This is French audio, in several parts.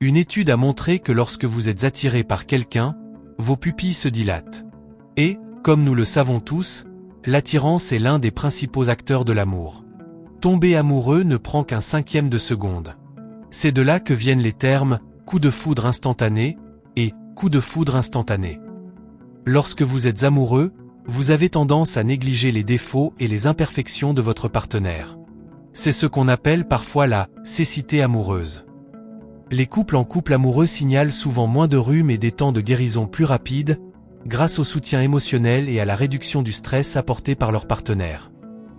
Une étude a montré que lorsque vous êtes attiré par quelqu'un, vos pupilles se dilatent. Et, comme nous le savons tous, l'attirance est l'un des principaux acteurs de l'amour. Tomber amoureux ne prend qu'un cinquième de seconde. C'est de là que viennent les termes « coup de foudre instantané » et « coup de foudre instantané ». Lorsque vous êtes amoureux, vous avez tendance à négliger les défauts et les imperfections de votre partenaire. C'est ce qu'on appelle parfois la « cécité amoureuse ». Les couples en couple amoureux signalent souvent moins de rhume et des temps de guérison plus rapides, grâce au soutien émotionnel et à la réduction du stress apporté par leur partenaire.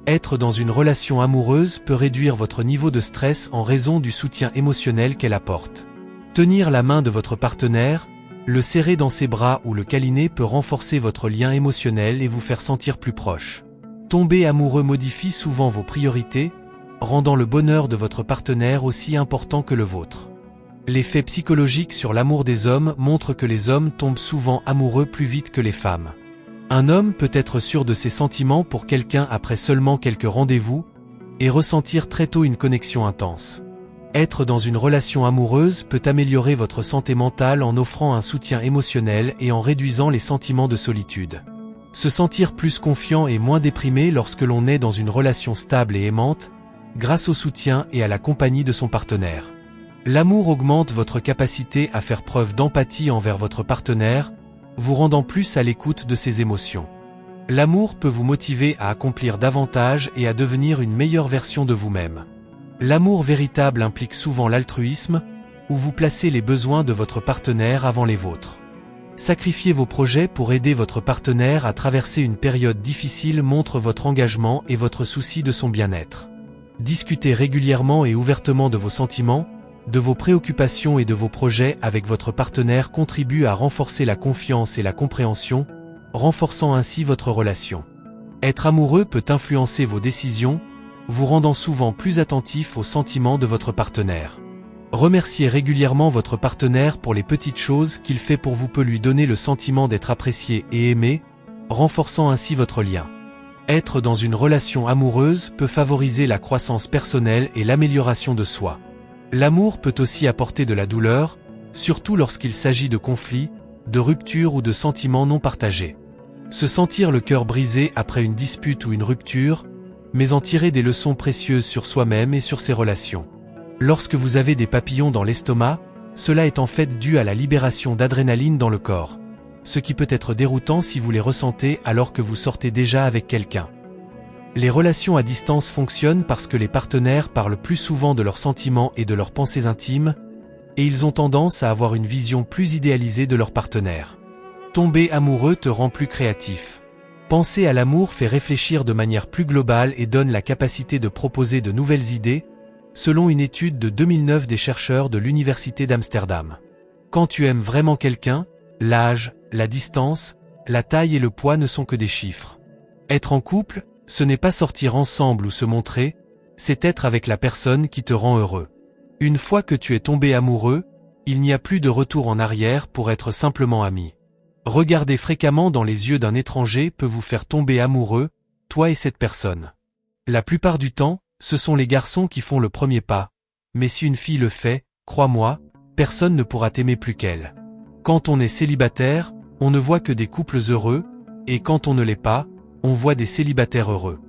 Être dans une relation amoureuse peut réduire votre niveau de stress en raison du soutien émotionnel qu'elle apporte. Tenir la main de votre partenaire, le serrer dans ses bras ou le câliner peut renforcer votre lien émotionnel et vous faire sentir plus proche. Tomber amoureux modifie souvent vos priorités, rendant le bonheur de votre partenaire aussi important que le vôtre. L'effet psychologique sur l'amour des hommes montre que les hommes tombent souvent amoureux plus vite que les femmes. Un homme peut être sûr de ses sentiments pour quelqu'un après seulement quelques rendez-vous, et ressentir très tôt une connexion intense. Être dans une relation amoureuse peut améliorer votre santé mentale en offrant un soutien émotionnel et en réduisant les sentiments de solitude. Se sentir plus confiant et moins déprimé lorsque l'on est dans une relation stable et aimante, grâce au soutien et à la compagnie de son partenaire. L'amour augmente votre capacité à faire preuve d'empathie envers votre partenaire, vous rendant plus à l'écoute de ses émotions. L'amour peut vous motiver à accomplir davantage et à devenir une meilleure version de vous-même. L'amour véritable implique souvent l'altruisme, où vous placez les besoins de votre partenaire avant les vôtres. Sacrifier vos projets pour aider votre partenaire à traverser une période difficile montre votre engagement et votre souci de son bien-être. Discutez régulièrement et ouvertement de vos sentiments, de vos préoccupations et de vos projets avec votre partenaire contribue à renforcer la confiance et la compréhension, renforçant ainsi votre relation. Être amoureux peut influencer vos décisions, vous rendant souvent plus attentif aux sentiments de votre partenaire. Remercier régulièrement votre partenaire pour les petites choses qu'il fait pour vous peut lui donner le sentiment d'être apprécié et aimé, renforçant ainsi votre lien. Être dans une relation amoureuse peut favoriser la croissance personnelle et l'amélioration de soi. L'amour peut aussi apporter de la douleur, surtout lorsqu'il s'agit de conflits, de ruptures ou de sentiments non partagés. Se sentir le cœur brisé après une dispute ou une rupture, mais en tirer des leçons précieuses sur soi-même et sur ses relations. Lorsque vous avez des papillons dans l'estomac, cela est en fait dû à la libération d'adrénaline dans le corps, ce qui peut être déroutant si vous les ressentez alors que vous sortez déjà avec quelqu'un. Les relations à distance fonctionnent parce que les partenaires parlent plus souvent de leurs sentiments et de leurs pensées intimes, et ils ont tendance à avoir une vision plus idéalisée de leur partenaire. Tomber amoureux te rend plus créatif. Penser à l'amour fait réfléchir de manière plus globale et donne la capacité de proposer de nouvelles idées, selon une étude de 2009 des chercheurs de l'Université d'Amsterdam. Quand tu aimes vraiment quelqu'un, l'âge, la distance, la taille et le poids ne sont que des chiffres. Être en couple, ce n'est pas sortir ensemble ou se montrer, c'est être avec la personne qui te rend heureux. Une fois que tu es tombé amoureux, il n'y a plus de retour en arrière pour être simplement ami. Regarder fréquemment dans les yeux d'un étranger peut vous faire tomber amoureux, toi et cette personne. La plupart du temps, ce sont les garçons qui font le premier pas, mais si une fille le fait, crois-moi, personne ne pourra t'aimer plus qu'elle. Quand on est célibataire, on ne voit que des couples heureux, et quand on ne l'est pas, on voit des célibataires heureux.